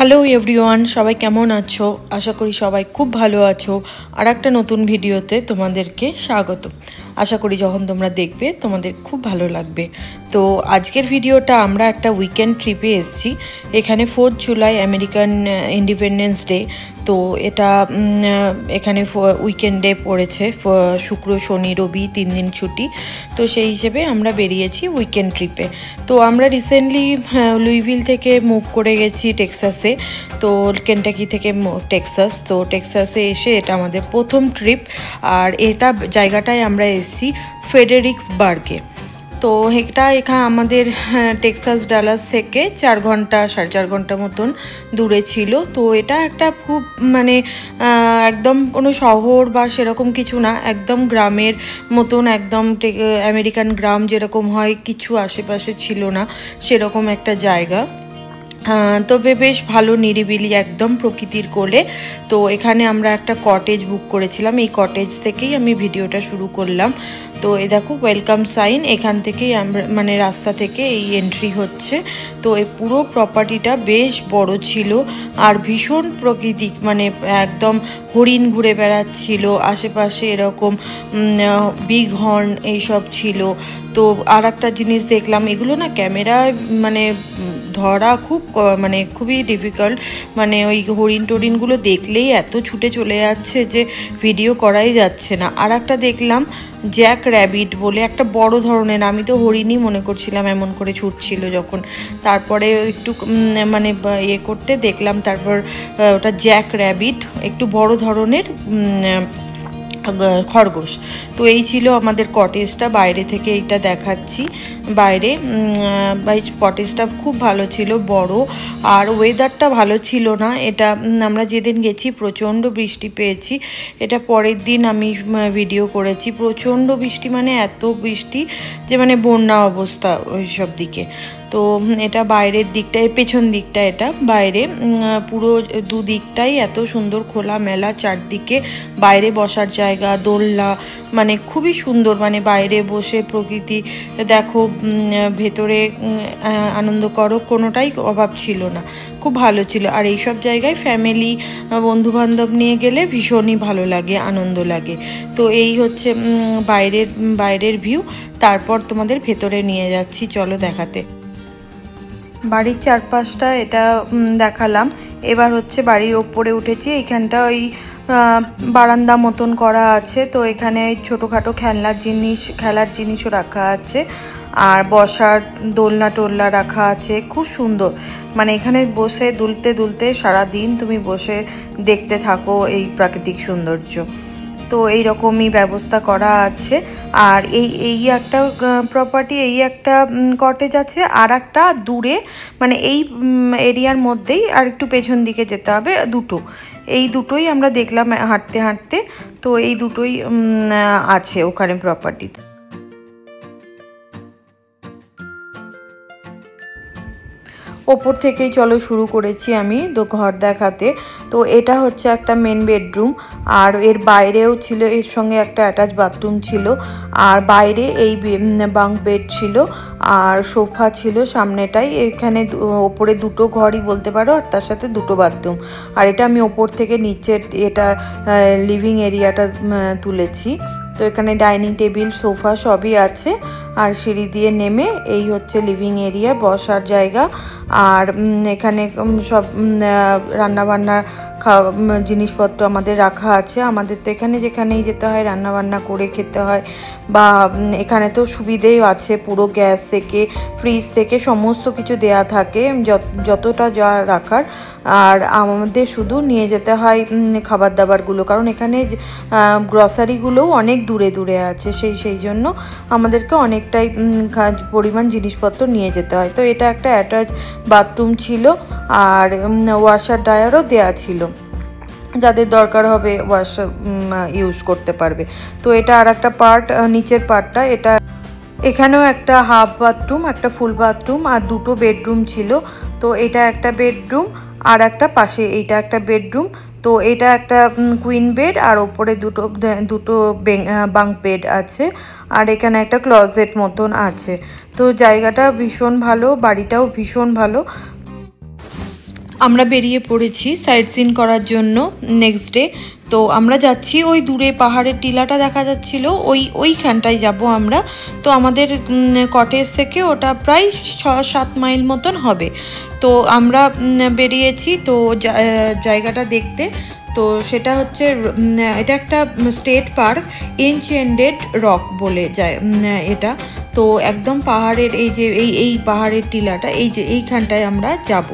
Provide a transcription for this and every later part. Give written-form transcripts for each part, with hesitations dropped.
Hello everyone, সবাই কেমন আছো? আশা করি সবাই খুব ভালো আছো। আর একটা নতুন ভিডিওতে তোমাদেরকে স্বাগত। আশা করি যখন তোমরা দেখবে তোমাদের খুব ভালো লাগবে। তো আজকের ভিডিওটা আমরা একটা উইকেন্ড ট্রিপে এসেছি। এখানে 4 জুলাই আমেরিকান ইন্ডিপেন্ডেন্স ডে। তো এটা এখানে উইকেন্ডে পড়েছে, শুক্র শনি রবি 3 দিন ছুটি। তো সেই হিসেবে আমরা বেরিয়েছি উইকেন্ড ট্রিপে। তো আমরা রিসেন্টলি লুইভিল থেকে মুভ করে গেছি টেক্সাসে। তো কেন্টাকি থেকে টেক্সাস, তো টেক্সাসে এসে এটা আমাদের প্রথম ট্রিপ। আর এটা জায়গাটায় আমরা এসেছি ফ্রেডারিক্সবার্গে। তো এটা এখানে আমাদের টেক্সাস ডালাস থেকে 4 ঘন্টা 4.5 ঘন্টা মতন দূরে ছিল। তো এটা একটা খুব একদম কোনো শহর বা সেরকম কিছু না, একদম গ্রামের মতন, একদম আমেরিকান গ্রাম যেরকম হয়, কিছু আশেপাশে ছিল না সেরকম একটা জায়গা। তবে বেশ ভালো, নিরিবিলি, একদম প্রকৃতির কোলে। তো এখানে আমরা একটা কটেজ বুক করেছিলাম, এই কটেজ থেকেই আমি ভিডিওটা শুরু করলাম। তো এই দেখো ওয়েলকাম সাইন, এখান থেকেই আমরা রাস্তা থেকে এই এন্ট্রি হচ্ছে। তো এই পুরো প্রপার্টিটা বেশ বড় ছিল আর ভীষণ প্রাকৃতিক, একদম হরিণ ঘুরে বেড়াচ্ছিল আশেপাশে, এরকম বিগ হর্ন এইসব ছিল। তো আর একটা জিনিস দেখলাম, এগুলো না ক্যামেরায় ধরা খুবই ডিফিকাল্ট, ওই হরিণ টরিনগুলো দেখলেই এত ছুটে চলে যাচ্ছে যে ভিডিও করাই যাচ্ছে না। আর একটা দেখলাম জ্যাক র্যাবিট বলে একটা বড় ধরনের, আমি তো হরিণই মনে করছিলাম এমন করে ছুটছিল যখন, তারপরে একটু করতে দেখলাম, তারপর ওটা জ্যাক র্যাবিট, একটু বড় ধরনের খরগোশ। তো এই ছিল আমাদের কটেজটা, বাইরে থেকে এইটা দেখাচ্ছি। বাইরে কটেজটা খুব ভালো ছিল, বড়, আর ওয়েদারটা ভালো ছিল না। এটা আমরা যেদিন গেছি প্রচণ্ড বৃষ্টি পেয়েছি। এটা পরের দিন আমি ভিডিও করেছি, প্রচণ্ড বৃষ্টি, এত বৃষ্টি যে বন্যা অবস্থা ওই সব দিকে। তো এটা বাইরের দিকটায়, পেছন দিকটা, এটা বাইরে পুরো দুদিকটাই এত সুন্দর খোলা মেলা, চারদিকে বাইরে বসার জায়গা, দোলনা, খুবই সুন্দর। বাইরে বসে প্রকৃতি দেখো, ভেতরে আনন্দ করো, কোনোটাই অভাব ছিল না, খুব ভালো ছিল। আর এইসব জায়গায় ফ্যামিলি বন্ধুবান্ধব নিয়ে গেলে ভীষণই ভালো লাগে, আনন্দ লাগে। তো এই হচ্ছে বাইরের ভিউ। তারপর তোমাদের ভেতরে নিয়ে যাচ্ছি, চলো দেখাতে। বাড়ির চারপাশটা এটা দেখালাম। এবার হচ্ছে বাড়ির ওপরে উঠেছি, এইখানটা ওই বারান্দা মতন করা আছে। তো এখানে ছোটোখাটো খেলার জিনিসও রাখা আছে, আর বসার দোলনা টোলনা রাখা আছে, খুব সুন্দর। এখানে বসে দুলতে সারাদিন তুমি বসে দেখতে থাকো এই প্রাকৃতিক সৌন্দর্য। তো এই রকমই ব্যবস্থা করা আছে। আর এই একটা প্রপার্টি, এই একটা কটেজ আছে, আর একটা দূরে এই এরিয়ার মধ্যেই আর একটু পেছন দিকে যেতে হবে, এই দুটোই আমরা দেখলাম হাঁটতে হাঁটতে। তো এই দুটোই আছে ওখানে প্রপার্টিতে। ওপর থেকেই চলো শুরু করেছি আমি তো ঘর দেখাতে। তো এটা হচ্ছে একটা মেন বেডরুম, আর এর বাইরেও ছিল, এর সঙ্গে একটা অ্যাটাচ বাথরুম ছিল, আর বাইরে এই বাঙ্ক বেড ছিল, আর সোফা ছিল সামনেটাই। এখানে ওপরে দুটো ঘরই বলতে পারো, আর তার সাথে দুটো বাথরুম। আর এটা আমি ওপর থেকে নিচে এটা লিভিং এরিয়াটা তুলেছি। তো এখানে ডাইনিং টেবিল, সোফা সবই আছে। আর সিঁড়ি দিয়ে নেমে এই হচ্ছে লিভিং এরিয়া, বসার জায়গা। আর এখানে সব রান্নাবান্নার জিনিসপত্র আমাদের রাখা আছে। আমাদের তো এখানে যেখানেই যেতে হয় রান্নাবান্না করে খেতে হয়, বা এখানে তো সুবিধেও আছে, পুরো গ্যাস থেকে ফ্রিজ থেকে সমস্ত কিছু দেয়া থাকে, যতটা যা রাখার। আর আমাদের শুধু নিয়ে যেতে হয় খাবার দাবারগুলো, কারণ এখানে গ্রসারিগুলোও অনেক দূরে আছে, সেই জন্য আমাদেরকে অনেকটাই পরিমাণ জিনিসপত্র নিয়ে যেতে হয়। তো এটা একটা অ্যাটাচ বাথরুম ছিল, আর ওয়াশার ড্রায়ারও দেয়া ছিল, যাদের দরকার হবে ওয়াশার ইউজ করতে পারবে। তো এটা আর একটা পার্ট, নিচের পার্টটা, এটা এখানেও একটা হাফ বাথরুম, একটা ফুল বাথরুম, আর দুটো বেডরুম ছিল। তো এটা একটা বেডরুম, আর একটা পাশে এইটা একটা বেডরুম। তো এটা একটা কুইন বেড, আর ওপরে দুটো বাঙ্ক বেড আছে, আর এখানে একটা ক্লোজেট মতন আছে। তো জায়গাটা ভীষণ ভালো, বাড়িটাও ভীষণ ভালো। আমরা বেরিয়ে পড়েছি সাইট সিন করার জন্য নেক্সট ডে। তো আমরা যাচ্ছি ওই দূরে পাহাড়ের টিলাটা দেখা যাচ্ছিল, ওইখানটায় যাব আমরা। তো আমাদের কটেজ থেকে ওটা প্রায় 6-7 মাইল মতন হবে। তো আমরা বেরিয়েছি তো জায়গাটা দেখতে। তো সেটা হচ্ছে এটা একটা স্টেট পার্ক, এনচেন্টেড রক বলে যায় এটা। তো একদম পাহাড়ের এই যে এই পাহাড়ের টিলাটা এইখানটায় আমরা যাব।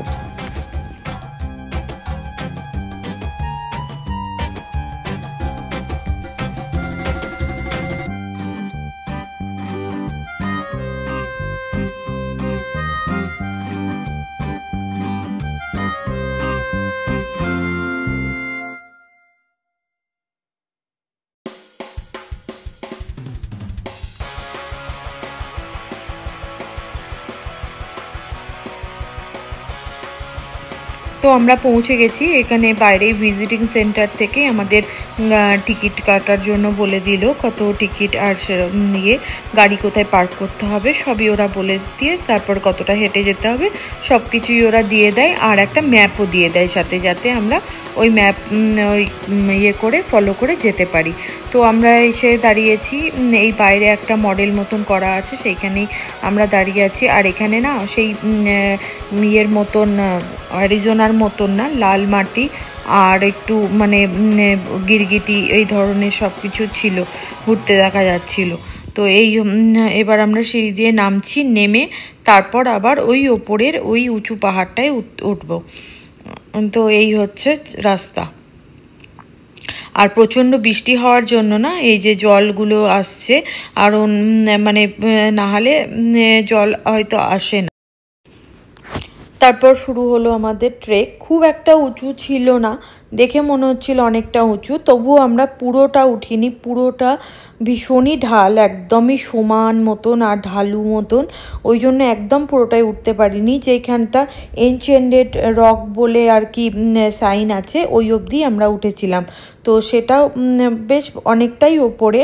তো আমরা পৌঁছে গেছি এখানে। বাইরে ভিজিটিং সেন্টার থেকে আমাদের টিকিট কাটার জন্য বলে দিল, কত টিকিট আর নিয়ে গাড়ি কোথায় পার্ক করতে হবে সবই ওরা বলে দিয়ে, তারপর কতটা হেঁটে যেতে হবে সব কিছুই ওরা দিয়ে দেয়। আর একটা ম্যাপও দিয়ে দেয় সাথে, যাতে আমরা ওই ম্যাপ ওই ইয়ে করে ফলো করে যেতে পারি। তো আমরা এসে দাঁড়িয়েছি, এই বাইরে একটা মডেল মতন করা আছে সেইখানেই আমরা দাঁড়িয়ে আছি। আর এখানে না সেই ইয়ের মতন, অ্যারিজোনার মতন না, লাল মাটি আর একটু মানে গিরগিটি এই ধরনের সব কিছু ছিল, ঘুরতে দেখা যাচ্ছিল। তো এবার আমরা সিঁড়ি দিয়ে নামছি, নেমে তারপর আবার ওই ওপরের ওই উঁচু পাহাড়টায় উঠব। তো এই হচ্ছে রাস্তা। আর প্রচণ্ড বৃষ্টি হওয়ার জন্য না এই যে জলগুলো আসছে, আর মানে না হলে জল হয়তো আসে না। তারপর শুরু হলো আমাদের ট্রেক। খুব একটা উঁচু ছিল না, দেখে মনে হচ্ছিল অনেকটা উঁচু, তবুও আমরা পুরোটা উঠিনি। পুরোটা ভীষণই ঢাল, একদমই সমান মতন আর ঢালু মতন, ওই জন্য একদম পুরোটাই উঠতে পারিনি। যেখানটা এনচেন্টেড রক বলে আর কি সাইন আছে, ওই অবধি আমরা উঠেছিলাম। তো সেটাও বেশ অনেকটাই ওপরে,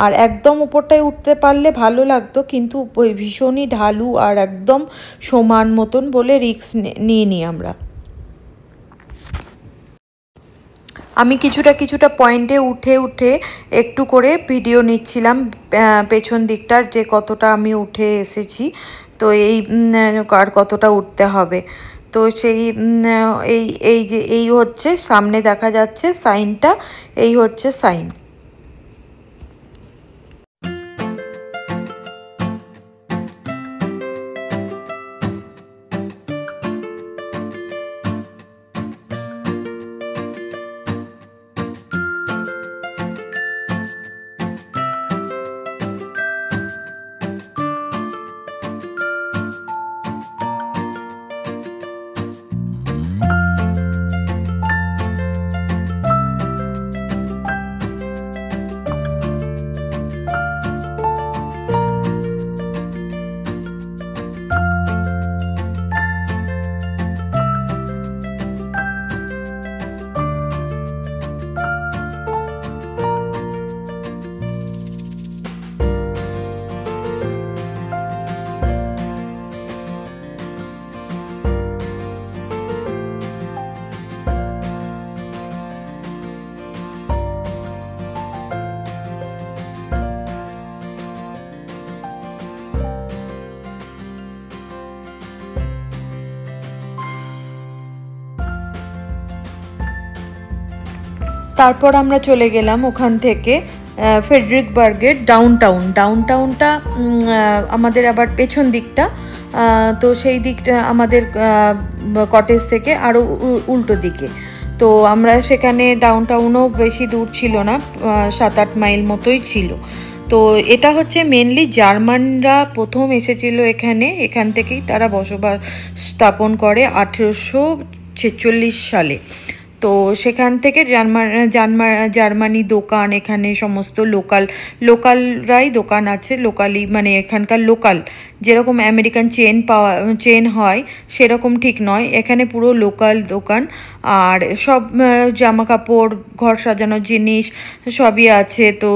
আর একদম ওপরটায় উঠতে পারলে ভালো লাগতো, কিন্তু ভীষণই ঢালু আর একদম সমান মতন বলে রিস্ক নিইনি আমরা। আমি কিছুটা পয়েন্টে উঠে একটু করে ভিডিও নিচ্ছিলাম পেছন দিকটার, যে কতটা আমি উঠে এসেছি, তো আর কতটা উঠতে হবে। তো সেই এই হচ্ছে সামনে দেখা যাচ্ছে সাইনটা, এই হচ্ছে সাইন। তারপর আমরা চলে গেলাম ওখান থেকে ফ্রেডরিকবার্গের ডাউনটাউনটা আমাদের আবার পেছন দিকটা। তো সেই দিকটা আমাদের কটেজ থেকে আরও উল্টো দিকে। তো আমরা সেখানে ডাউনটাউনও বেশি দূর ছিল না, 7-8 মাইল মতোই ছিল। তো এটা হচ্ছে মেনলি জার্মানরা প্রথম এসেছিল এখান থেকেই তারা বসবাস স্থাপন করে 1846 সালে। তো সেখান থেকে জার্মানি দোকান, এখানে সমস্ত লোকালরাই দোকান আছে, লোকালি মানে এখানকার লোকাল যেরকম আমেরিকান চেন হয় সেরকম ঠিক নয়, এখানে পুরো লোকাল দোকান। আর সব জামা কাপড়, ঘর সাজানোর জিনিস সবই আছে। তো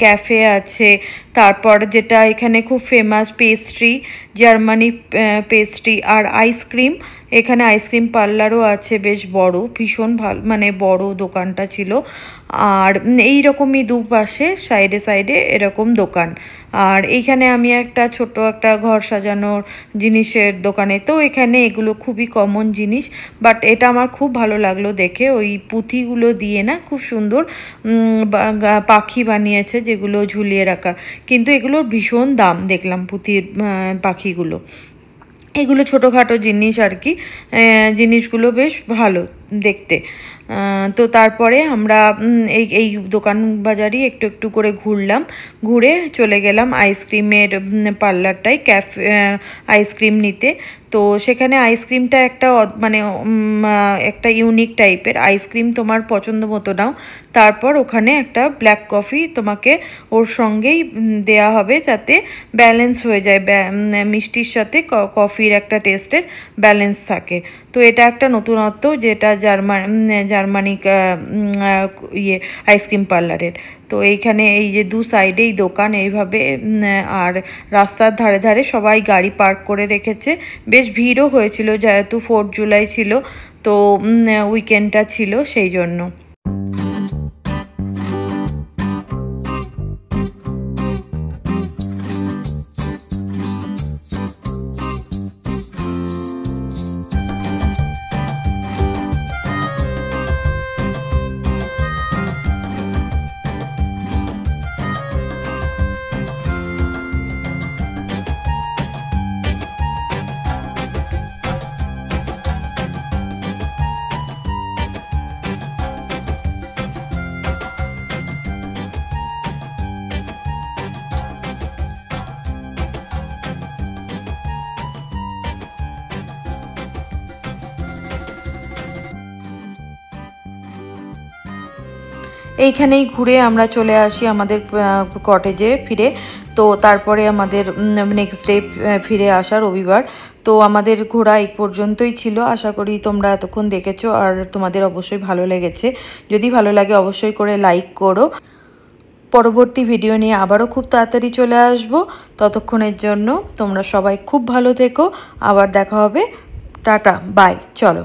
ক্যাফে আছে। তারপর যেটা এখানে খুব ফেমাস পেস্ট্রি, জার্মানি পেস্ট্রি আর আইসক্রিম। এখানে আইসক্রিম পার্লারও আছে, বেশ বড়, ভীষণ ভালো, মানে বড় দোকানটা ছিল। আর এই রকমই দুপাশে সাইডে সাইডে এরকম দোকান। আর এইখানে আমি একটা ছোট একটা ঘর সাজানোর জিনিসের দোকানে, তো এখানে এগুলো খুবই কমন জিনিস, বাট এটা আমার খুব ভালো লাগলো দেখে। ওই পুঁথিগুলো দিয়ে না খুব সুন্দর পাখি বানিয়েছে, যেগুলো ঝুলিয়ে রাখা, কিন্তু এগুলোর ভীষণ দাম দেখলাম পুঁথির পাখিগুলো। এগুলো ছোটোখাটো জিনিস আর কি, জিনিসগুলো বেশ ভালো দেখতে। তো তারপরে আমরা এই দোকান বাজারই একটু একটু করে ঘুরলাম, ঘুরে চলে গেলাম আইসক্রিমের পার্লারটায়, ক্যাফে আইসক্রিম নিতে। তো সেখানে আইসক্রিমটা একটা মানে একটা ইউনিক টাইপের আইসক্রিম, তোমার পছন্দ মতো নাও। তারপর ওখানে একটা ব্ল্যাক কফি তোমাকে ওর সঙ্গেই দেয়া হবে, যাতে ব্যালেন্স হয়ে যায়, মিষ্টির সাথে কফির একটা টেস্টের ব্যালেন্স থাকে। তো এটা একটা নতুনত্ব, যেটা জার্মানি ইয়ে আইসক্রিম পার্লারের। তো এইখানে এই যে দু সাইডেই দোকান এইভাবে, আর রাস্তার ধারে ধারে সবাই গাড়ি পার্ক করে রেখেছে। বেশ ভিড়ও হয়েছিল, যেহেতু 4 জুলাই ছিল, তো উইকেন্ডটা ছিল সেই জন্য। এইখানেই ঘুরে আমরা চলে আসি আমাদের কটেজে ফিরে। তো তারপরে আমাদের নেক্সট ডে ফিরে আসা রবিবার। তো আমাদের ঘোরা এই পর্যন্তই ছিল। আশা করি তোমরা এতক্ষণ দেখেছো আর তোমাদের অবশ্যই ভালো লেগেছে। যদি ভালো লাগে অবশ্যই করে লাইক করো। পরবর্তী ভিডিও নিয়ে আবারও খুব তাড়াতাড়ি চলে আসব। ততক্ষণের জন্য তোমরা সবাই খুব ভালো থেকো। আবার দেখা হবে। টাটা, বাই, চলো।